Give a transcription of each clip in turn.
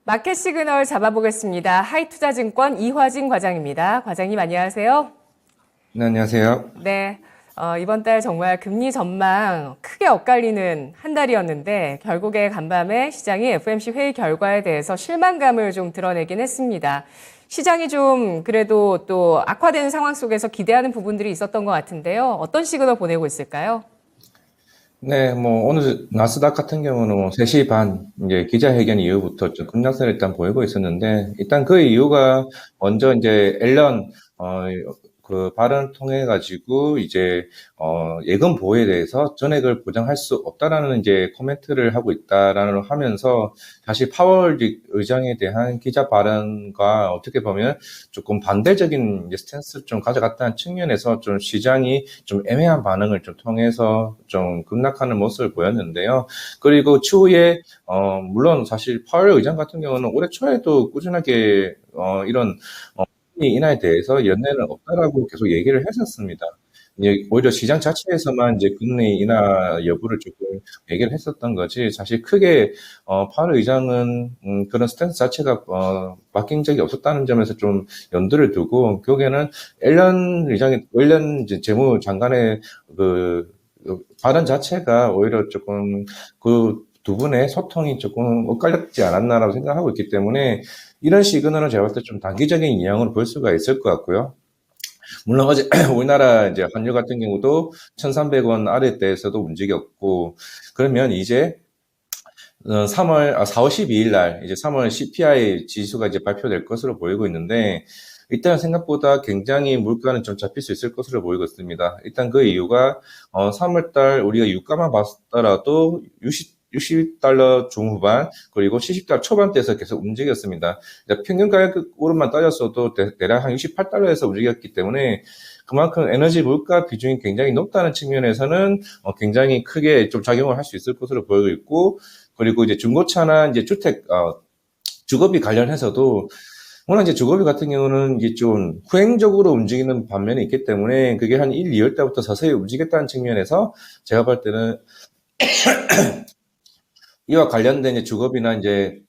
마켓 시그널 잡아보겠습니다. 하이투자증권 이화진 과장입니다. 과장님 안녕하세요. 네, 안녕하세요. 네, 이번 달 정말 금리 전망 크게 엇갈리는 한 달이었는데 결국에 간밤에 시장이 FOMC 회의 결과에 대해서 실망감을 좀 드러내긴 했습니다. 시장이 좀 그래도 또 악화되는 상황 속에서 기대하는 부분들이 있었던 것 같은데요. 어떤 시그널 보내고 있을까요? 네, 오늘 나스닥 같은 경우는 3시 반, 이제 기자회견 이후부터 좀 급락세를 일단 보이고 있었는데, 일단 그 이유가 먼저 이제 앨런, 그 발언을 통해 가지고 예금 보호에 대해서 전액을 보장할 수 없다라는 이제 코멘트를 하고 있다라는 하면서 다시 파월 의장에 대한 기자 발언과 어떻게 보면 조금 반대적인 이제 스탠스를 좀 가져갔다는 측면에서 좀 시장이 좀 애매한 반응을 좀 통해서 좀 급락하는 모습을 보였는데요. 그리고 추후에 물론 사실 파월 의장 같은 경우는 올해 초에도 꾸준하게 이런 금리 인하에 대해서 연내는 없다라고 계속 얘기를 했었습니다. 이제 오히려 시장 자체에서만 이제 금리 인하 여부를 조금 얘기를 했었던 거지, 사실 크게 파월 의장은 그런 스탠스 자체가 바뀐 적이 없었다는 점에서 좀 염두를 두고, 결국에는 앨런 이제 재무장관의 그 발언 자체가 오히려 조금 그 두 분의 소통이 조금 엇갈렸지 않았나라고 생각하고 있기 때문에, 이런 시그널은 제가 봤을 때 좀 단기적인 영향으로 볼 수가 있을 것 같고요. 물론 어제 우리나라 이제 환율 같은 경우도 1,300원 아래대에서도 움직였고, 그러면 이제 4월 12일 날 이제 3월 CPI 지수가 이제 발표될 것으로 보이고 있는데, 일단 생각보다 굉장히 물가는 좀 잡힐 수 있을 것으로 보이고 있습니다. 일단 그 이유가 3월 달 우리가 유가만 봤더라도 60달러 중후반, 그리고 70달러 초반대에서 계속 움직였습니다. 평균 가격으로만 따졌어도 대략 한 68달러에서 움직였기 때문에, 그만큼 에너지 물가 비중이 굉장히 높다는 측면에서는 굉장히 크게 좀 작용을 할 수 있을 것으로 보이고 있고, 그리고 이제 중고차나 이제 주거비 관련해서도, 워낙 이제 주거비 같은 경우는 이게 좀 후행적으로 움직이는 반면에 있기 때문에, 그게 한 1, 2월 달부터 서서히 움직였다는 측면에서 제가 볼 때는 이와 관련된 이제 주거비나 이제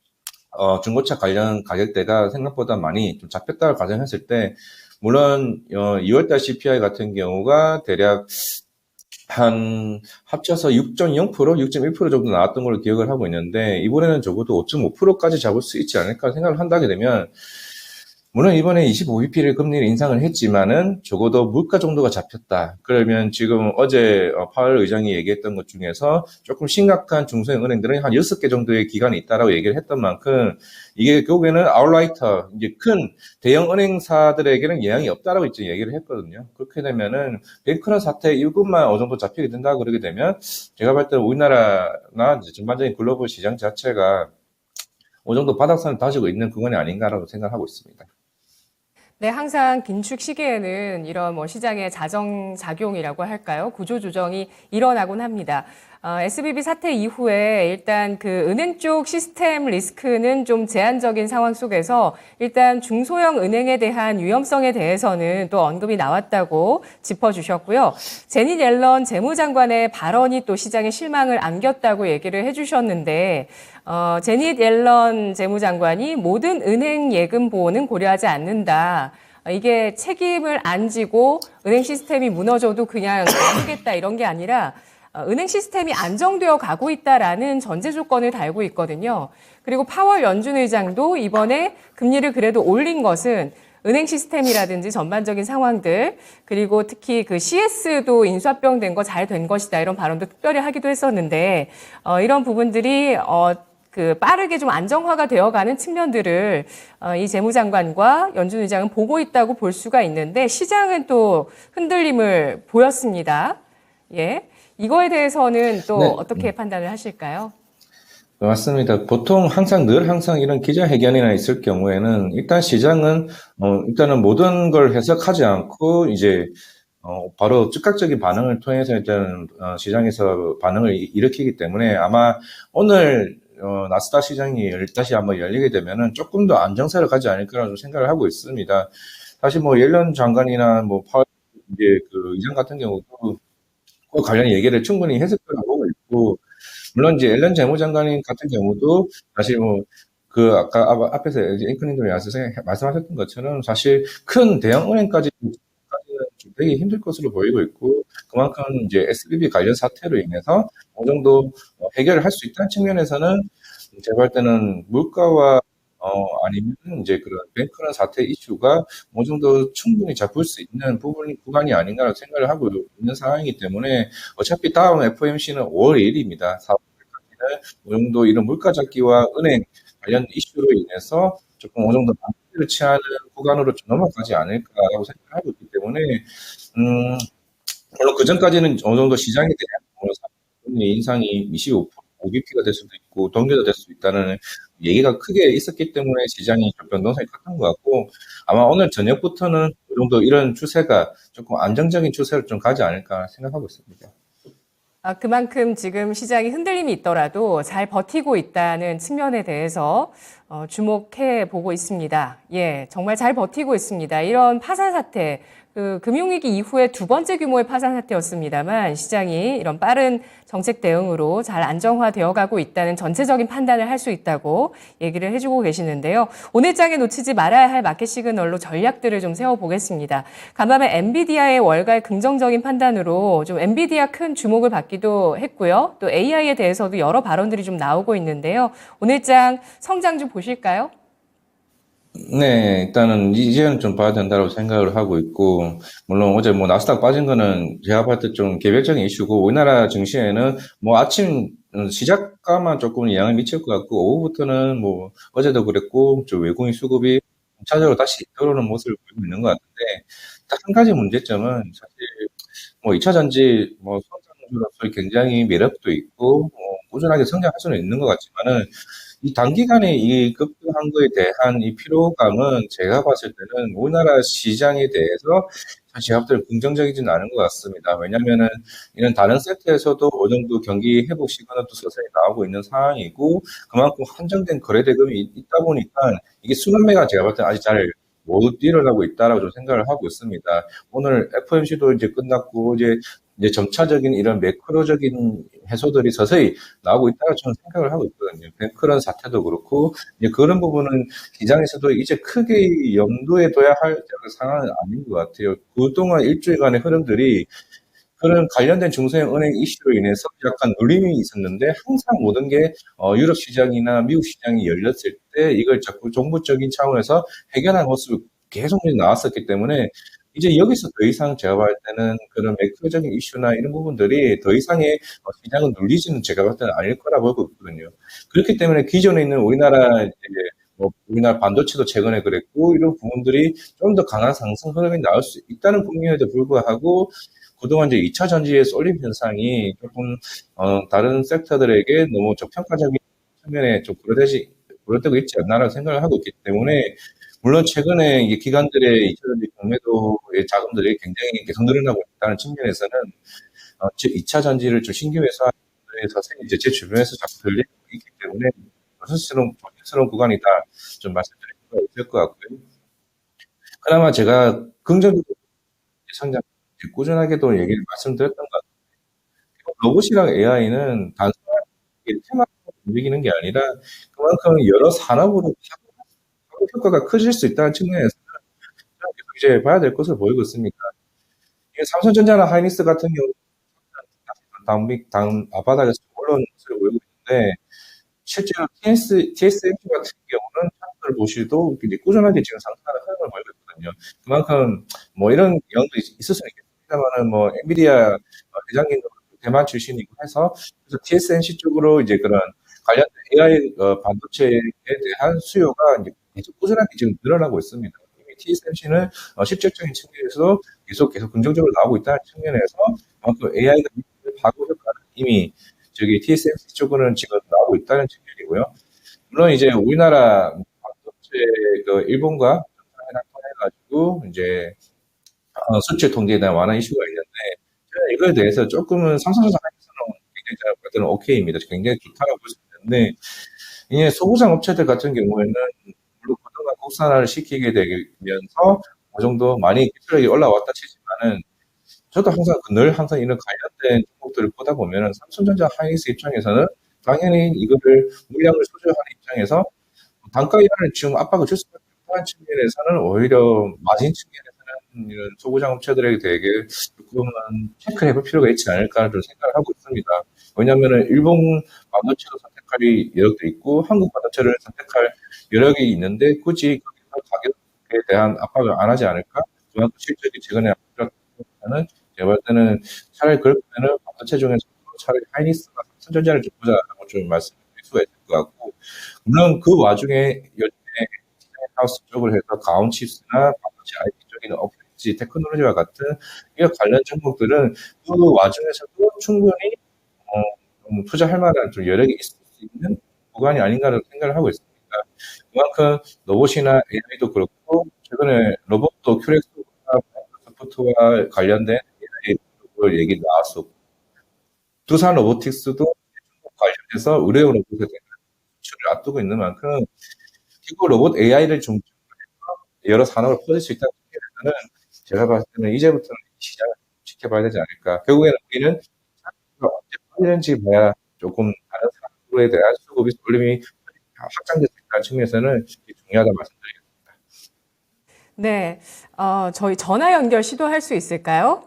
중고차 관련 가격대가 생각보다 많이 좀 잡혔다고 가정했을 때, 물론 2월달 CPI 같은 경우가 대략 한 합쳐서 6.0%, 6.1% 정도 나왔던 걸로 기억을 하고 있는데, 이번에는 적어도 5.5%까지 잡을 수 있지 않을까 생각을 한다게 되면, 물론 이번에 25bp를 금리를 인상을 했지만은 적어도 물가 정도가 잡혔다. 그러면 지금 어제 파월 의장이 얘기했던 것 중에서 조금 심각한 중소형 은행들은 한 6개 정도의 기간이 있다라고 얘기를 했던 만큼, 이게 결국에는 아웃라이터, 이제 큰 대형 은행사들에게는 영향이 없다라고 이제 얘기를 했거든요. 그렇게 되면은 뱅크런 사태 이것만 어느 정도 잡히게 된다 그러게 되면, 제가 볼 때는 우리나라나 이제 전반적인 글로벌 시장 자체가 어느 정도 바닥선을 다지고 있는 구간이 아닌가라고 생각하고 있습니다. 네, 항상 긴축 시기에는 이런 뭐 시장의 자정작용이라고 할까요? 구조조정이 일어나곤 합니다. SVB 사태 이후에 일단 그 은행 쪽 시스템 리스크는 좀 제한적인 상황 속에서 일단 중소형 은행에 대한 위험성에 대해서는 또 언급이 나왔다고 짚어주셨고요. 제닛 옐런 재무장관의 발언이 또 시장에 실망을 안겼다고 얘기를 해주셨는데, 제닛 옐런 재무장관이 모든 은행 예금 보호는 고려하지 않는다. 이게 책임을 안 지고 은행 시스템이 무너져도 그냥 놔두겠다 이런 게 아니라 은행 시스템이 안정되어 가고 있다라는 전제 조건을 달고 있거든요. 그리고 파월 연준 의장도 이번에 금리를 그래도 올린 것은 은행 시스템이라든지 전반적인 상황들, 그리고 특히 그 CS도 인수합병 된 거 잘 된 것이다 이런 발언도 특별히 하기도 했었는데, 이런 부분들이 그 빠르게 좀 안정화가 되어가는 측면들을 이 재무장관과 연준 의장은 보고 있다고 볼 수가 있는데, 시장은 또 흔들림을 보였습니다. 예, 이거에 대해서는 또 네. 어떻게 판단을 하실까요? 맞습니다. 보통 항상 이런 기자회견이나 있을 경우에는 일단 시장은 일단은 모든 걸 해석하지 않고 이제 바로 즉각적인 반응을 통해서 일단 시장에서 반응을 일으키기 때문에, 아마 오늘 나스닥 시장이 다시 한번 열리게 되면은 조금 더 안정세를 가지 않을까라고 생각을 하고 있습니다. 사실 옐런 장관이나 파월 이제 그 의장 같은 경우도 그 관련 얘기를 충분히 했을 거라고 보고 있고, 물론 이제 앨런 재무장관 같은 경우도 사실 아까 앞에서 이제 앵커님들이 말씀하셨던 것처럼 사실 큰 대형 은행까지는 좀 되게 힘들 것으로 보이고 있고, 그만큼 이제 SBB 관련 사태로 인해서 어느 정도 해결을 할 수 있다는 측면에서는 제가 볼 때는 물가와 아니면 이제 그런 뱅크런 사태 이슈가 어느 정도 충분히 잡을 수 있는 구간이 아닌가라고 생각을 하고 있는 상황이기 때문에 어차피 다음 FOMC는 5월 1일입니다. 4월까지는 어느 정도 이런 물가 잡기와 은행 관련 이슈로 인해서 조금 어느 정도 방지를 취하는 구간으로 좀 넘어가지 않을까라고 생각을 하고 있기 때문에 음, 물론 그 전까지는 어느 정도 시장에 대한 인상이 25%, 5bp가 될 수도 있고 동결도 될 수 있다는 얘기가 크게 있었기 때문에 시장이 좀 변동성이 컸던 것 같고 아마 오늘 저녁부터는 어느 정도 이런 추세가 조금 안정적인 추세를 좀 가지 않을까 생각하고 있습니다. 그만큼 지금 시장이 흔들림이 있더라도 잘 버티고 있다는 측면에 대해서 주목해 보고 있습니다. 예, 정말 잘 버티고 있습니다. 이런 파산 사태, 금융위기 이후에 두 번째 규모의 파산 사태였습니다만 시장이 이런 빠른 정책 대응으로 잘 안정화되어 가고 있다는 전체적인 판단을 할 수 있다고 얘기를 해주고 계시는데요. 오늘 장에 놓치지 말아야 할 마켓 시그널로 전략들을 좀 세워보겠습니다. 간밤에 엔비디아의 월가의 긍정적인 판단으로 좀 엔비디아 큰 주목을 받기도 했고요. 또 AI에 대해서도 여러 발언들이 좀 나오고 있는데요. 오늘 장 성장 좀 보실까요? 네, 일단은 이제는 좀 봐야 된다고 생각을 하고 있고, 물론 어제 뭐 나스닥 빠진 거는 제가 봤을 때 좀 개별적인 이슈고, 우리나라 증시에는 뭐 아침 시작가만 조금 영향을 미칠 것 같고, 오후부터는 뭐 어제도 그랬고, 좀 외국인 수급이 차적으로 다시 들어오는 모습을 보이고 있는 것 같은데, 딱 한 가지 문제점은 사실 뭐 2차 전지 뭐 성장주로서 굉장히 매력도 있고, 꾸준하게 성장할 수는 있는 것 같지만은, 이 단기간에 이 급등한 거에 대한 이 피로감은 제가 봤을 때는 우리나라 시장에 대해서 제가 볼 때는 긍정적이지는 않은 것 같습니다. 왜냐면은 이런 다른 섹터에서도 어느 정도 경기 회복 시그널도 서서히 나오고 있는 상황이고 그만큼 한정된 거래 대금이 있다 보니까 이게 순환매가 제가 봤을 때는 아직 잘 못 일어나고 있다라고 좀 생각을 하고 있습니다. 오늘 FOMC도 이제 끝났고 이제 점차적인 이런 매크로적인 해소들이 서서히 나오고 있다고 저는 생각을 하고 있거든요. 그런 사태도 그렇고, 이제 그런 부분은 시장에서도 이제 크게 염두에 둬야 할 상황은 아닌 것 같아요. 그동안 일주일간의 흐름들이 그런 관련된 중소형 은행 이슈로 인해서 약간 눌림이 있었는데 항상 모든 게 유럽 시장이나 미국 시장이 열렸을 때 이걸 자꾸 정부적인 차원에서 해결하는 모습이 계속 나왔었기 때문에 이제 여기서 더 이상 제가 봤을 때는 그런 매크로적인 이슈나 이런 부분들이 더 이상의 시장을 눌리지는 제가 봤을 때는 아닐 거라고 보고 있거든요. 그렇기 때문에 기존에 있는 우리나라 이제 뭐 우리나라 반도체도 최근에 그랬고 이런 부분들이 좀 더 강한 상승 흐름이 나올 수 있다는 국면에도 불구하고 그동안 이제 2차 전지의 쏠림 현상이 조금 다른 섹터들에게 너무 저평가적인 측면에 좀 고려되고 있지 않나라는 생각을 하고 있기 때문에 물론 최근에 이 기관들의 2차 전지 공매도의 자금들이 굉장히 계속 늘어나고 있다는 측면에서는 2차 전지를 좀 신규 매수하는 분들에서 이제 제 주변에서 자꾸 들리고 있기 때문에 조심스러운 구간이다 좀 말씀드릴 수가 있을 것 같고요. 그나마 제가 긍정적으로 성장 꾸준하게도 얘기를 말씀드렸던 것 같아요. 로봇이랑 AI는 단순하게 테마로 움직이는 게 아니라 그만큼 여러 산업으로 파급 효과가 커질 수 있다는 측면에서 계속 이제 봐야 될 것으로 보이고 있습니다. 이게 삼성전자나 하이닉스 같은 경우는 앞바닥에서 올라오는 모습을 보이고 있는데 실제로 TSMC 같은 경우는 차트를 보시도 이제 꾸준하게 지금 상승하는 흐름을 보이고 있거든요. 그만큼 뭐 이런 영향도 있을 수는 있겠습니다만은 뭐 엔비디아 회장님도 대만 출신이고 해서 그래서 TSMC 쪽으로 이제 그런 관련된 AI 반도체에 대한 수요가 이제 계속 꾸준하게 지금 늘어나고 있습니다. 이미 TSMC는 실질적인 측면에서 계속 긍정적으로 나오고 있다는 측면에서 그만큼 AI가 파급 효과는 이미 저기 TSMC 쪽으로는 지금 나오고 있다는 측면이고요. 물론 이제 우리나라 반도체 그 일본과 정상회담 통해가지고 이제 수출 통제에 대한 완화 이슈가 있는데 저는 이거에 대해서 조금은 삼성전자 입장에서는 굉장히 제가 볼 때는 오케이입니다. 굉장히 좋다고 볼 수 있는데 이제 소부장 업체들 같은 경우에는 물론 그동안 국산화를 시키게 되면서 어느 정도 많이 기술력이 올라왔다 치지만은 저도 항상 이런 관련된 종목들을 보다 보면은 삼성전자 하이닉스 입장에서는 당연히 이거를 물량을 소지하는 입장에서 단가 인하를 지금 압박을 줄 수밖에 없다는 측면에서는 오히려 마진 측면에서는 이런 소부장 업체들에게 되게 조금은 체크를 해볼 필요가 있지 않을까 좀 생각을 하고 있습니다. 왜냐하면은 일본 반도체도 선택할 여력도 있고 한국 반도체를 선택할 여력이 있는데 굳이 거기서 가격에 대한 압박을 안 하지 않을까? 그만큼 실적이 최근에 는 제가 볼 때는 차라리 그럴 거면은 반도체 중에서 차라리 하이닉스나 삼성전자를 좀 보자라고 좀 말씀드릴 수가 있을 것 같고, 물론 그 와중에 요즘에 디자인 하우스 쪽을 해서 가온 칩스나 반도체 IP 쪽이나 어프리지 테크놀로지와 같은 이런 관련 종목들은 그 와중에서도 충분히 좀 투자할 만한 좀 여력이 있을 수 있는 구간이 아닌가라는 생각을 하고 있습니다. 그만큼 로봇이나 AI도 그렇고 최근에 로봇도 큐렉스와 마이크로소프트와 관련된 AI 얘기 나왔었고, 두산 로보틱스도 중국 관련해서 의료 로봇에 대한 수출을 앞두고 있는 만큼 결국 로봇 AI를 좀 여러 산업을 퍼질 수 있다는 측면에서는 제가 봤을 때는 이제부터는 시장을 지켜봐야 되지 않을까. 결국에는 우리는 언제 퍼지는지 봐야 조금 다른 산업에 대한 수급이 쏠림이 확장될 수 있다는 측면에서는 중요하다고 말씀드리겠습니다. 네, 저희 전화 연결 시도할 수 있을까요?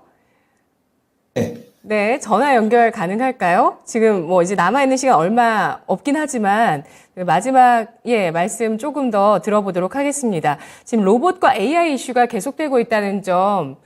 네. 네, 전화 연결 가능할까요? 지금 뭐 이제 남아있는 시간 얼마 없긴 하지만 마지막 말씀 조금 더 들어보도록 하겠습니다. 지금 로봇과 AI 이슈가 계속되고 있다는 점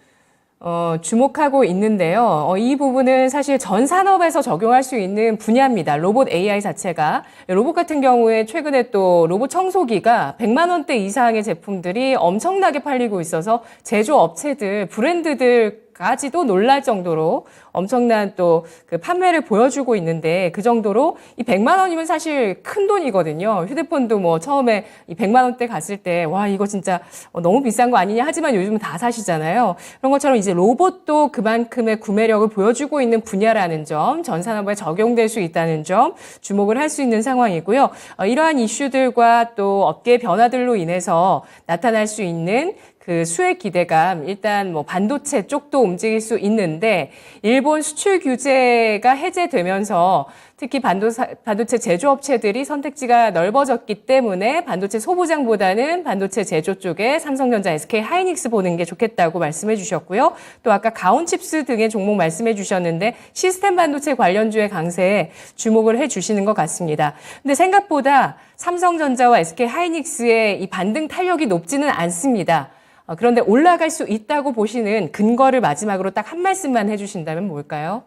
주목하고 있는데요. 이 부분은 사실 전 산업에서 적용할 수 있는 분야입니다. 로봇 AI 자체가. 로봇 같은 경우에 최근에 또 로봇 청소기가 100만 원대 이상의 제품들이 엄청나게 팔리고 있어서 제조업체들, 브랜드들까지도 놀랄 정도로 엄청난 또 그 판매를 보여주고 있는데, 그 정도로 이 100만 원이면 사실 큰 돈이거든요. 휴대폰도 뭐 처음에 이 100만 원대 갔을 때 와, 이거 진짜 너무 비싼 거 아니냐 하지만 요즘은 다 사시잖아요. 그런 것처럼 이제 로봇도 그만큼의 구매력을 보여주고 있는 분야라는 점, 전 산업에 적용될 수 있다는 점 주목을 할 수 있는 상황이고요. 이러한 이슈들과 또 업계 변화들로 인해서 나타날 수 있는 그 수혜 기대감, 일단 뭐 반도체 쪽도 움직일 수 있는데, 일본 수출 규제가 해제되면서 특히 반도체 제조업체들이 선택지가 넓어졌기 때문에 반도체 소부장보다는 반도체 제조 쪽에 삼성전자, SK 하이닉스 보는 게 좋겠다고 말씀해 주셨고요. 또 아까 가온칩스 등의 종목 말씀해 주셨는데 시스템 반도체 관련주의 강세에 주목을 해 주시는 것 같습니다. 근데 생각보다 삼성전자와 SK 하이닉스의 이 반등 탄력이 높지는 않습니다. 그런데 올라갈 수 있다고 보시는 근거를 마지막으로 딱 한 말씀만 해주신다면 뭘까요?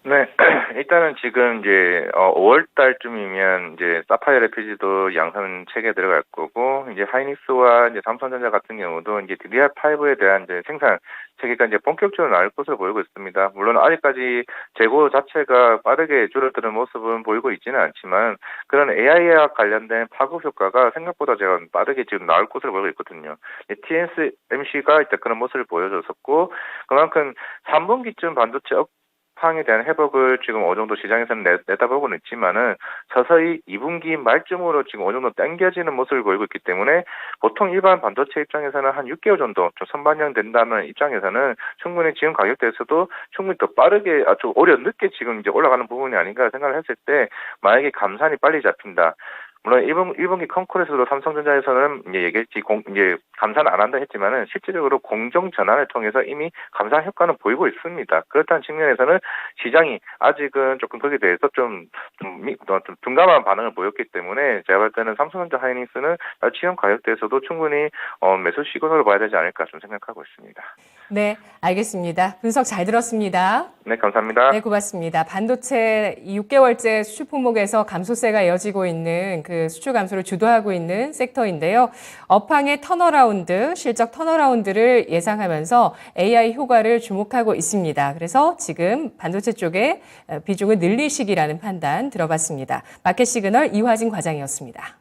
네, 일단은 지금 이제 5월 달쯤이면 이제 사파이어 LPG도 양산 체계에 들어갈 거고, 이제 하이닉스와 이제 삼성전자 같은 경우도 이제 DDR5에 대한 이제 생산 체계가 이제 본격적으로 나올 것으로 보이고 있습니다. 물론 아직까지 재고 자체가 빠르게 줄어드는 모습은 보이고 있지는 않지만, 그런 AI와 관련된 파급 효과가 생각보다 제가 빠르게 지금 나올 것으로 보이고 있거든요. TSMC가 이제 그런 모습을 보여줬었고, 그만큼 3분기쯤 반도체 업황에 대한 회복을 지금 어느 정도 시장에서는 내다보고는 있지만은 서서히 2분기 말쯤으로 지금 어느 정도 당겨지는 모습을 보이고 있기 때문에 보통 일반 반도체 입장에서는 한 6개월 정도 좀 선반영 된다는 입장에서는 충분히 지금 가격대에서도 충분히 더 빠르게 좀 오히려 늦게 지금 이제 올라가는 부분이 아닌가 생각을 했을 때, 만약에 감산이 빨리 잡힌다. 물론 1분기 컨콜에서도 삼성전자에서는 이제 얘기했지 이제 감산을 안 한다 했지만은 실질적으로 공정 전환을 통해서 이미 감산 효과는 보이고 있습니다. 그렇다는 측면에서는 시장이 아직은 조금 거기에 대해서 좀 둔감한 반응을 보였기 때문에 제가 볼 때는 삼성전자 하이닉스는 지금 가격대에서도 충분히 매수 시그널을 봐야 되지 않을까 좀 생각하고 있습니다. 네, 알겠습니다. 분석 잘 들었습니다. 네, 감사합니다. 네, 고맙습니다. 반도체 6개월째 수출 품목에서 감소세가 이어지고 있는 그 수출 감소를 주도하고 있는 섹터인데요. 업황의 턴어라운드, 실적 턴어라운드를 예상하면서 AI 효과를 주목하고 있습니다. 그래서 지금 반도체 쪽에 비중을 늘릴 시기라는 판단 들어봤습니다. 마켓 시그널 이화진 과장이었습니다.